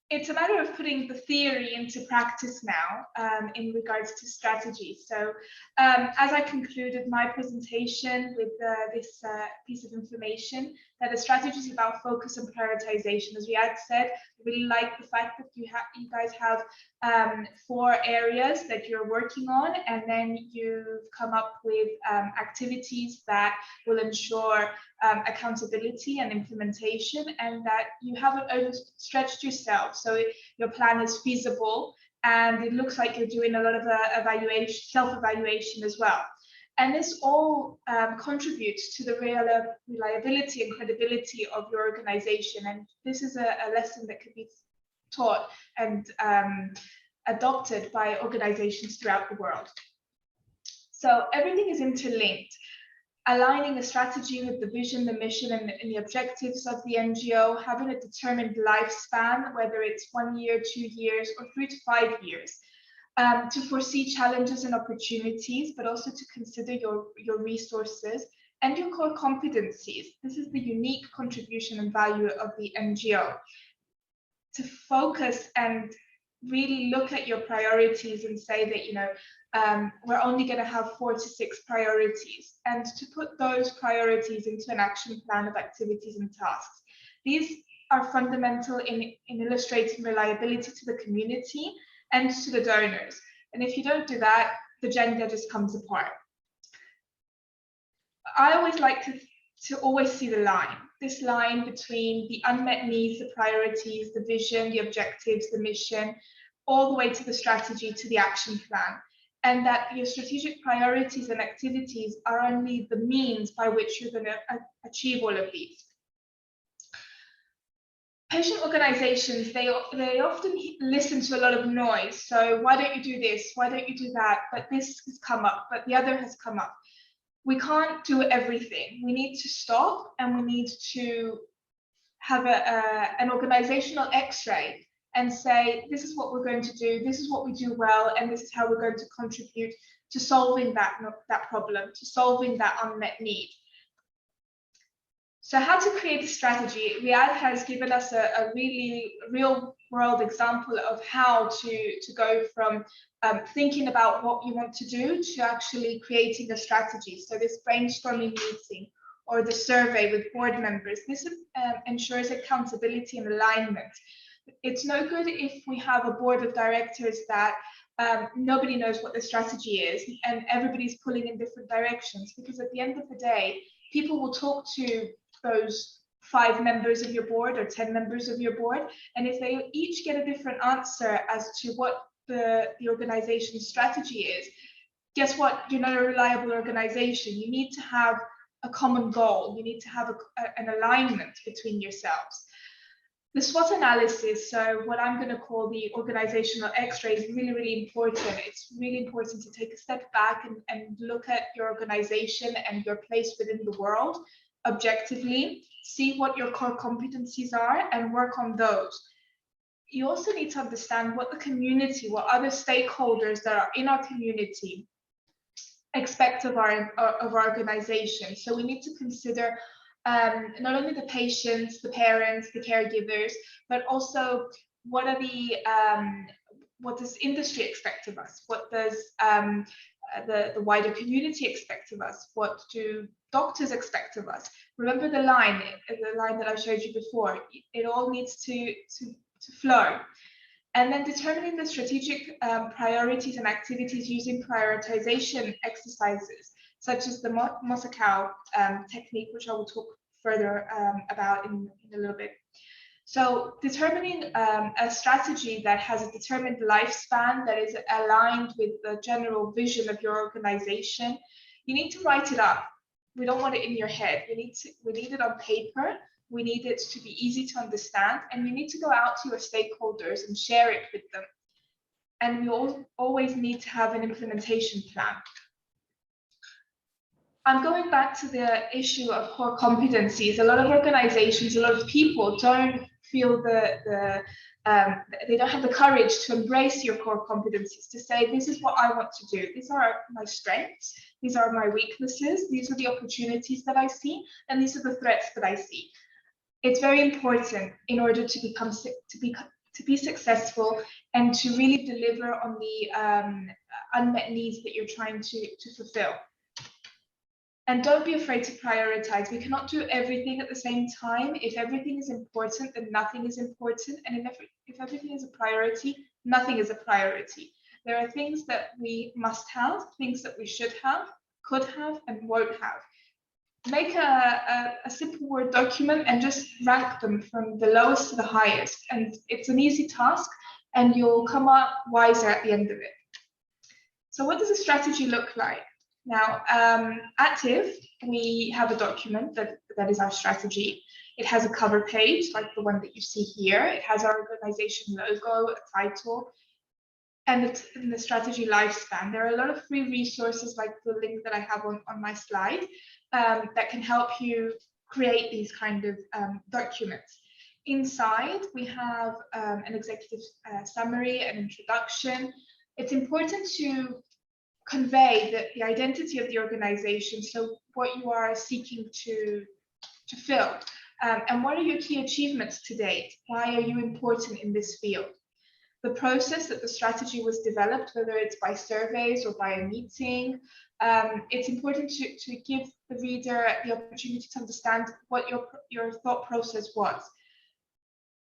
it's a matter of putting the theory into practice now in regards to strategy. So as I concluded my presentation with this piece of information, that the strategy is about focus and prioritization. As we had said, I really like the fact that you guys have 4 areas that you're working on, and then you've come up with activities that will ensure accountability and implementation, and that you haven't overstretched yourself. So your plan is feasible, and it looks like you're doing a lot of self-evaluation as well. And this all contributes to the reliability and credibility of your organization. And this is a lesson that could be taught and adopted by organizations throughout the world. So everything is interlinked. Aligning a strategy with the vision, the mission, and the objectives of the NGO, having a determined lifespan, whether it's 1 year, 2 years, or 3 to 5 years, to foresee challenges and opportunities, but also to consider your resources and your core competencies. This is the unique contribution and value of the NGO. To focus and really look at your priorities and say that, you know, we're only going to have 4 to 6 priorities, and to put those priorities into an action plan of activities and tasks. These are fundamental in illustrating reliability to the community and to the donors. And if you don't do that, the agenda just comes apart. I always like to always see the line, this line between the unmet needs, the priorities, the vision, the objectives, the mission, all the way to the strategy, to the action plan. And that your strategic priorities and activities are only the means by which you're going to achieve all of these. Patient organizations, they often listen to a lot of noise. So why don't you do this? Why don't you do that? But this has come up, but the other has come up. We can't do everything. We need to stop, and we need to have an organizational X-ray and say, this is what we're going to do, this is what we do well, and this is how we're going to contribute to solving that problem, to solving that unmet need. So how to create a strategy? Riyad has given us a really real-world example of how to go from thinking about what you want to do to actually creating a strategy. So this brainstorming meeting or the survey with board members, this ensures accountability and alignment. It's no good if we have a board of directors that nobody knows what the strategy is and everybody's pulling in different directions, because at the end of the day, people will talk to those 5 members of your board or 10 members of your board, and if they each get a different answer as to what the organization's strategy is, guess what? You're not a reliable organization. You need to have a common goal. You need to have an alignment between yourselves. The SWOT analysis, so what I'm going to call the organizational X-ray, is really, really important. It's really important to take a step back and look at your organization and your place within the world objectively, see what your core competencies are and work on those. You also need to understand what the community, what other stakeholders that are in our community expect of our organization. So we need to consider not only the patients, the parents, the caregivers, but also what are what does industry expect of us? What does the wider community expect of us? What do doctors expect of us? Remember the line that I showed you before. It all needs to flow. And then determining the strategic priorities and activities using prioritization exercises, such as the Moscow technique, which I will talk further about in a little bit. So determining a strategy that has a determined lifespan that is aligned with the general vision of your organization, you need to write it up. We don't want it in your head. We need it on paper. We need it to be easy to understand, and you need to go out to your stakeholders and share it with them. And we always need to have an implementation plan. I'm going back to the issue of core competencies. A lot of organizations, a lot of people don't feel they don't have the courage to embrace your core competencies, to say, this is what I want to do. These are my strengths. These are my weaknesses. These are the opportunities that I see, and these are the threats that I see. It's very important in order to to be successful, and to really deliver on the unmet needs that you're trying to fulfill. And don't be afraid to prioritize. We cannot do everything at the same time. If everything is important, then nothing is important. And if everything is a priority, nothing is a priority. There are things that we must have, things that we should have, could have, and won't have. Make a simple Word document and just rank them from the lowest to the highest. And it's an easy task, and you'll come up wiser at the end of it. So what does a strategy look like? Now, at TIFF, we have a document that is our strategy. It has a cover page, like the one that you see here. It has our organization logo, a title, and the strategy lifespan. There are a lot of free resources, like the link that I have on my slide, that can help you create these kind of documents. Inside, we have an executive summary, an introduction. It's important to convey the identity of the organization, so what you are seeking to fill, and what are your key achievements to date? Why are you important in this field? The process that the strategy was developed, whether it's by surveys or by a meeting, it's important to give the reader the opportunity to understand what your thought process was.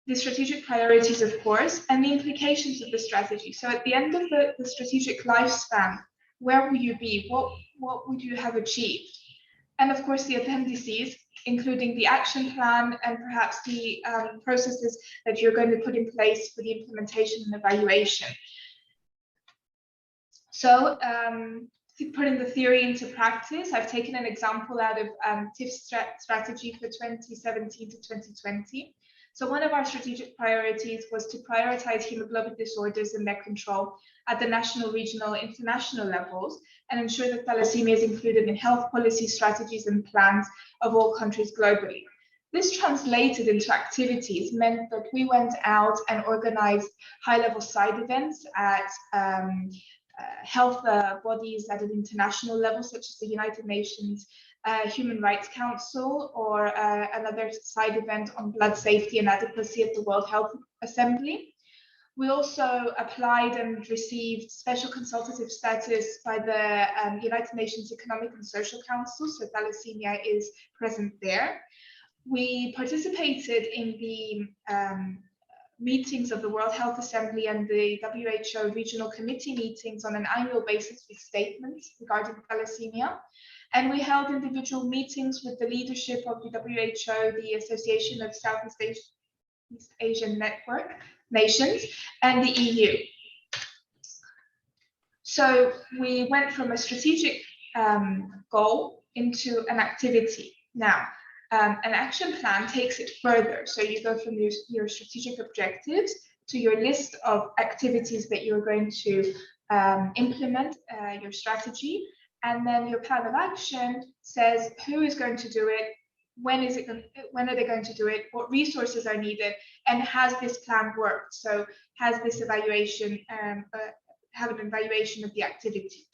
The strategic priorities, of course, and the implications of the strategy. So at the end of the strategic lifespan, where will you be? What would you have achieved? And of course, the appendices, including the action plan and perhaps the processes that you're going to put in place for the implementation and evaluation. So putting the theory into practice, I've taken an example out of TIFF's strategy for 2017 to 2020. So one of our strategic priorities was to prioritize hemoglobin disorders and their control at the national, regional, international levels, and ensure that thalassemia is included in health policy strategies and plans of all countries globally. This translated into activities meant that we went out and organized high-level side events at health bodies at an international level, such as the United Nations Human Rights Council, or another side event on blood safety and adequacy at the World Health Assembly. We also applied and received special consultative status by the United Nations Economic and Social Council, so thalassemia is present there. We participated in the meetings of the World Health Assembly and the WHO regional committee meetings on an annual basis with statements regarding thalassemia. And we held individual meetings with the leadership of the WHO, the Association of Southeast Asian Network Nations, and the EU. So we went from a strategic goal into an activity. Now, an action plan takes it further. So you go from your strategic objectives to your list of activities that you're going to implement your strategy. And then your plan of action says who is going to do it, when are they going to do it, what resources are needed, and has this plan worked? So has this evaluation, have an evaluation of the activity.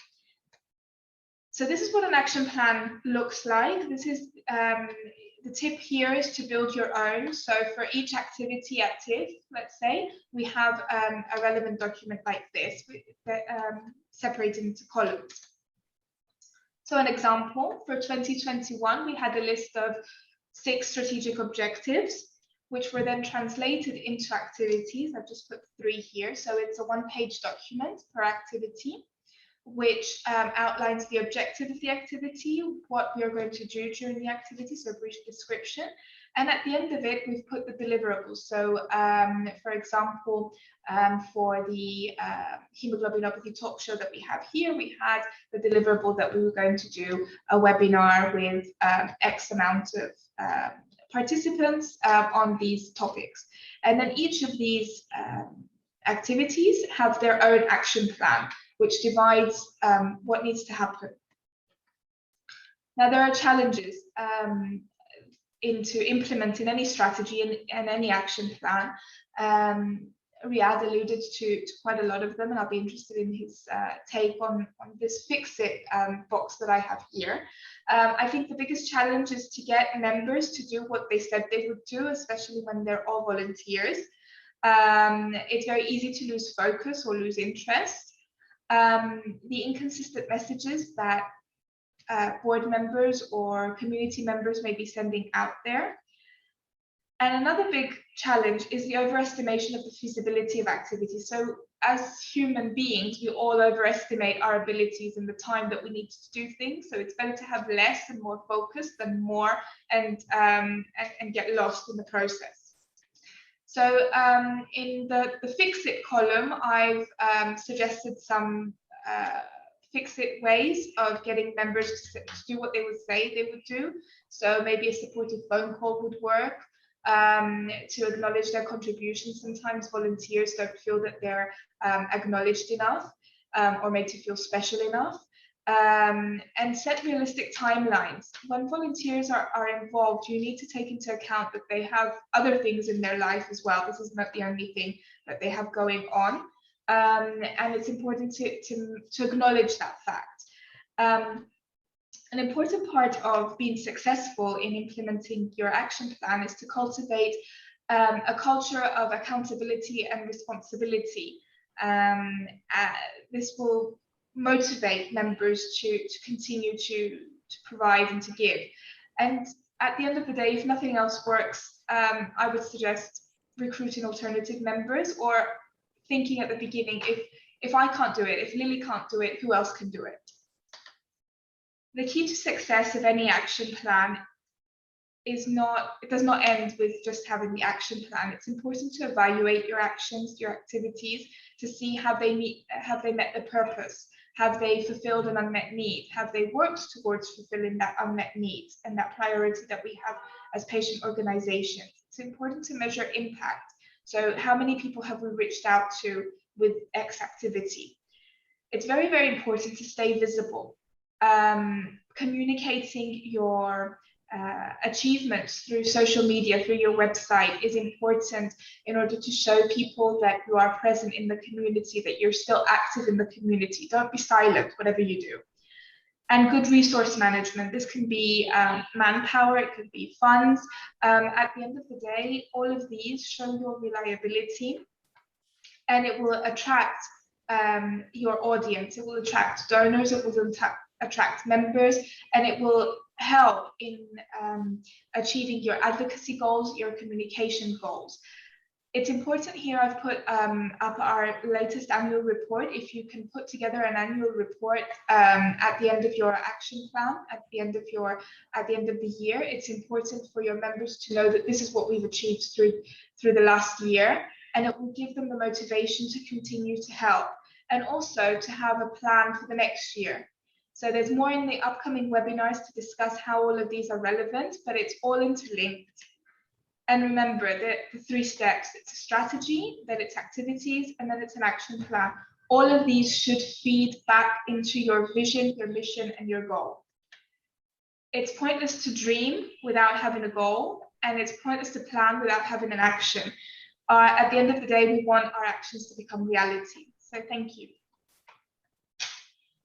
So this is what an action plan looks like. This is the tip here is to build your own. So for each activity at TIFF, let's say, we have a relevant document like this, separated into columns. So an example, for 2021, we had a list of 6 strategic objectives, which were then translated into activities. I've just put 3 here. So it's a 1-page document per activity, which outlines the objective of the activity, what we are going to do during the activity, so a brief description. And at the end of it, we've put the deliverables. So, for example, for the hemoglobinopathy talk show that we have here, we had the deliverable that we were going to do a webinar with X amount of participants on these topics. And then each of these activities have their own action plan, which divides what needs to happen. Now, there are challenges into implementing any strategy and any action plan. Riyad alluded to quite a lot of them, and I'll be interested in his take on this fix-it box that I have here. I think the biggest challenge is to get members to do what they said they would do, especially when they're all volunteers. It's very easy to lose focus or lose interest. The inconsistent messages that board members or community members may be sending out there. And another big challenge is the overestimation of the feasibility of activities. So as human beings, we all overestimate our abilities and the time that we need to do things. So it's better to have less and more focus than more and get lost in the process. So in the fix it column, I've suggested some fix it ways of getting members to do what they would say they would do. So maybe a supportive phone call would work. To acknowledge their contributions. Sometimes volunteers don't feel that they're acknowledged enough or made to feel special enough. And set realistic timelines. When volunteers are involved, you need to take into account that they have other things in their life as well. This is not the only thing that they have going on. And it's important to acknowledge that fact. An important part of being successful in implementing your action plan is to cultivate a culture of accountability and responsibility. This will motivate members to continue to provide and to give. And at the end of the day, if nothing else works, I would suggest recruiting alternative members, or thinking at the beginning, if I can't do it, if Lily can't do it, who else can do it? The key to success of any action plan is it does not end with just having the action plan. It's important to evaluate your actions, your activities, to see have they met the purpose? Have they fulfilled an unmet need? Have they worked towards fulfilling that unmet need and that priority that we have as patient organizations? It's important to measure impact. So how many people have we reached out to with X activity? It's very, very important to stay visible. Communicating your achievements through social media, through your website, is important in order to show people that you are present in the community, that you're still active in the community. Don't be silent, whatever you do. And good resource management. This can be manpower, it could be funds. At the end of the day, all of these show your reliability, and it will attract your audience. It will attract donors, it will attract members, and it will help in achieving your advocacy goals, your communication goals. It's important here, I've put up our latest annual report. If you can put together an annual report at the end of your action plan, at the end of the year, it's important for your members to know that this is what we've achieved through the last year, and it will give them the motivation to continue to help, and also to have a plan for the next year. So there's more in the upcoming webinars to discuss how all of these are relevant, but it's all interlinked. And remember the 3 steps: it's a strategy, then it's activities, and then it's an action plan. All of these should feed back into your vision, your mission, and your goal. It's pointless to dream without having a goal, and it's pointless to plan without having an action. At the end of the day, we want our actions to become reality. So thank you.